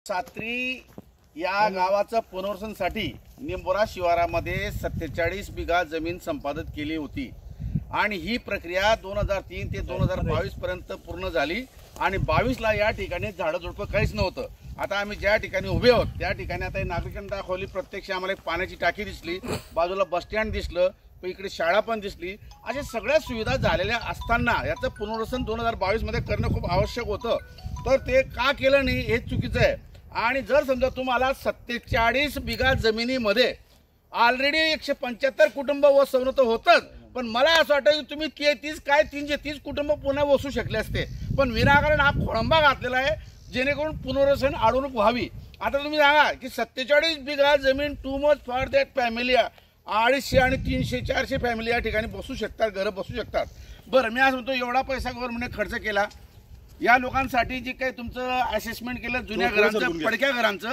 सात्री या गावाचं पुनर्वसनासाठी निंबोरा शिवारामध्ये 47 बिघा जमीन संपादित केली होती आणि ही प्रक्रिया 2003 ते 2022 पर्यंत पूर्ण झाली आणि 22ला या ठिकाणी झाडं झुडपं काहीच नव्हतं। आता आम्ही ज्या ठिकाणी उभे आहोत त्या ठिकाणी आता नागरिकांना दाखवली, प्रत्यक्ष आम्हाला एक पाण्याची टाकी दिसली, बाजूला बस स्टँड दिसलं, इकडे शाळा पण दिसली। अशा सगळ्या सुविधा झालेल्या असताना याचं पुनर्वसन 2022 मध्ये करणं खूप आवश्यक होतं, तर ते का केलं नाही हे चुकीचं आहे। आणि जर समजा तुम्हाला 47 बिघा जमिनीमध्ये ऑलरेडी 175 कुटुंब वसवणं होतच, पण मला असं वाटतं की तुम्ही 330 कुटुंब पुन्हा वसू शकले असते, पण विनाकारण हा खोळंबा घातलेला आहे जेणेकरून पुनर्वसन अडवणूक व्हावी। आता तुम्ही सांगा की 47 बिघा जमीन too much for that family, 250 आणि 300 400 फॅमिली या ठिकाणी बसू शकतात, घरं बसू शकतात। बरं, मी आज म्हणतो एवढा पैसा गव्हर्नमेंटने खर्च केला या लोकांसाठी, जे काही तुमचं असेसमेंट केलं जुन्या घरांचं, पडक्या घरांचं,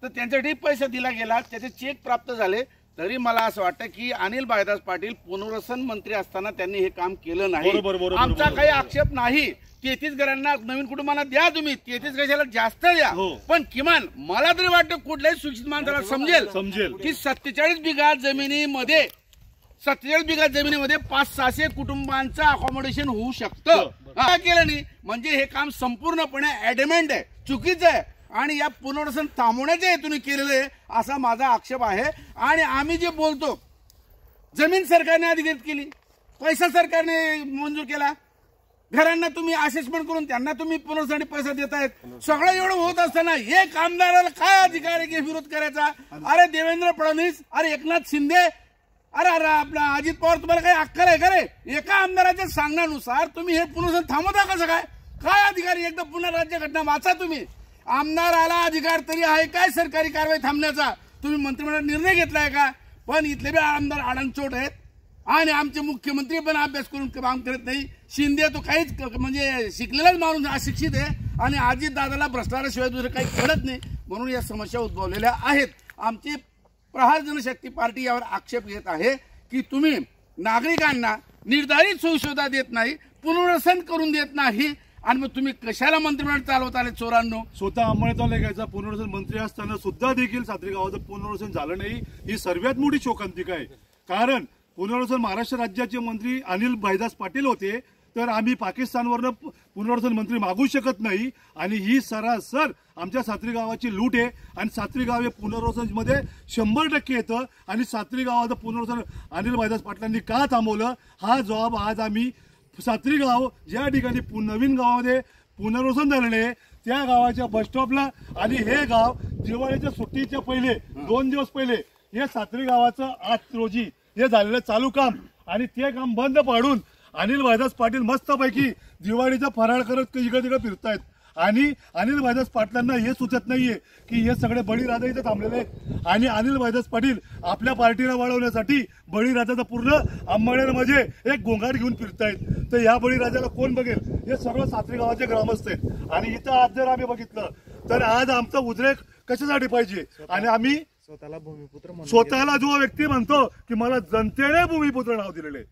तर त्यांच्यासाठी पैसा दिला गेला, त्याचे चेक प्राप्त झाले। तरी मला असं वाटतं की अनिल भाईदास पाटील पुनर्वसन मंत्री असताना त्यांनी हे काम केलं नाही। आमचा काही आक्षेप नाही, 33 घरांना नवीन कुटुंबांना द्या, तुम्ही 33 कशाला जास्त द्या, पण किमान मला तरी वाटतं कुठल्याही सुशिक्षित माणसाला समजेल की 47 बिघा जमिनीमध्ये 500-600 कुटुंबांचं अकॉमोडेशन होऊ शकतं। का केलं नाही म्हणजे हे काम संपूर्णपणे ॲडमेंट आहे, चुकीचं आहे आणि या पुनर्वसन थांबवण्याच्या हेतूने केलेलं आहे असा माझा आक्षेप आहे। आणि आम्ही जे बोलतो, जमीन सरकारने अधिकृत केली, पैसा सरकारने मंजूर केला, घरांना तुम्ही असेसमेंट करून त्यांना तुम्ही पुनर्वसनासाठी पैसा देतायत, सगळं एवढं होत असताना एक आमदाराला काय अधिकार आहे की विरोध करायचा? अरे देवेंद्र फडणवीस, अरे एकनाथ शिंदे, अरे आपला अजित पवार, तुम्हाला काही अक्कल आहे का रे? एका आमदाराच्या सांगण्यानुसार तुम्ही हे पुनर्वसन थांबवता कसं काय अधिकारी? एकदा पुन्हा राज्य घटना वाचा तुम्ही। आमदाराला अधिकार तरी आहे काय सरकारी कारवाई थांबण्याचा? तुम्ही मंत्रिमंडळात निर्णय घेतलाय का? पण इथले बी आमदार आडणचोट आहेत आणि आमचे मुख्यमंत्री पण अभ्यास करून काम करत नाही। शिंदे तो काहीच म्हणजे शिकलेलाच माणूस अशिक्षित आहे आणि अजित दादाला भ्रष्टाचाराशिवाय दुसरं काही कळत नाही, म्हणून या समस्या उद्भवलेल्या आहेत। आमची प्रहार जनशक्ती पार्टी यावर आक्षेप घेत आहे की तुम्ही नागरिकांना निर्धारित सोयीसुविधा देत नाही, पुनर्वसन करून देत नाही आणि मग तुम्ही कशाला मंत्रिमंडळ चालवत आले चोरांनो? स्वतः अंमळनेर पुनर्वसन मंत्री असताना सुद्धा देखील सात्री गावाचं पुनर्वसन झालं नाही, ही सर्वात मोठी शोकांतिका आहे। कारण पुनर्वसन महाराष्ट्र राज्याचे मंत्री अनिल भाईदास पाटील होते, तर आम्ही पाकिस्तानवरनं पुनर्वसन मंत्री मागू शकत नाही आणि ही सरासर आमच्या सात्री गावाची लूट आहे। आणि सात्री गाव हे पुनर्वसन मध्ये 100% येतं आणि सात्री गावाचं पुनर्वसन अनिल भाईदास पाटलांनी का थांबवलं, हा जबाब आज आम्ही सात्री गाव ज्या ठिकाणी नवीन गावामध्ये पुनर्वसन झालेलं आहे त्या गावाच्या बसस्टॉपला, आणि हे गाव दिवाळीच्या सुट्टीच्या पहिले 2 दिवस पहिले हे सात्री गावाचं आज रोजी हे झालेलं चालू काम आणि ते काम बंद पाडून अनिल भाईदास पाटील मस्तपैकी दिवाळीचा फराळ करत इकडे तिकडे फिरतायत। आणि अनिल भाईदास पाटलांना हे सुचत नाहीये की हे सगळे बळीराजा इथे थांबलेले आहेत आणि अनिल भाईदास पाटील आपल्या पार्टीला वाढवण्यासाठी बळीराजाचा पूर्ण अंमळनेरमध्ये एक गोंगाट घेऊन फिरतायत। तर या बळीराजाला कोण बघेल? हे सर्व सात्री गावाचे ग्रामस्थ आहेत आणि इथं आज जर आम्ही बघितलं तर आज आमचा उद्रेक कशासाठी पाहिजे? आणि आम्ही स्वतःला जो व्यक्ती म्हणतो की मला जनतेने भूमिपुत्र नाव दिलेले,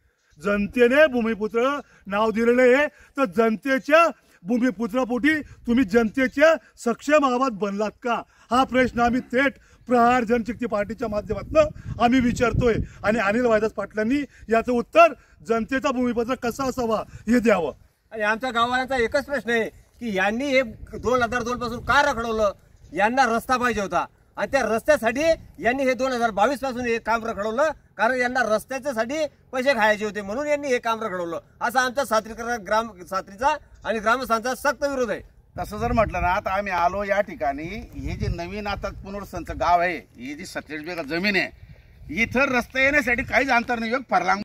जनतेने भूमिपुत्र नाव दिलेले आहे, तर जनतेच्या भूमिपुत्रापोटी तुम्ही जनतेच्या सक्षम आवाज बनलात का? हा प्रश्न आम्ही थेट प्रहार जनशक्ती पार्टीच्या माध्यमातून आम्ही विचारतोय आणि अनिल भाईदास पाटलांनी याचं उत्तर जनतेचा भूमिपुत्र कसा असावा हे द्यावं। आणि आमच्या गाववाल्यांचा एकच प्रश्न आहे की यांनी हे 2002 पासून का रखडवलं? यांना रस्ता पाहिजे होता आणि त्या रस्त्यासाठी यांनी हे 2022 पासून हे काम रखडवलं, कारण यांना रस्त्याच्यासाठी पैसे खायचे होते म्हणून यांनी हे काम रखडवलं, असा आमचा सात्रीचा आणि ग्रामस्थांचा सक्त विरोध आहे। तसं जर म्हटलं ना तर आम्ही आलो या ठिकाणी, हे जे नवीन आता पुनर्वसनचं गाव आहे, ही जी 47 बिघा जमीन आहे, इथं रस्ता येण्यासाठी काहीच अंतर नाही, फरलांग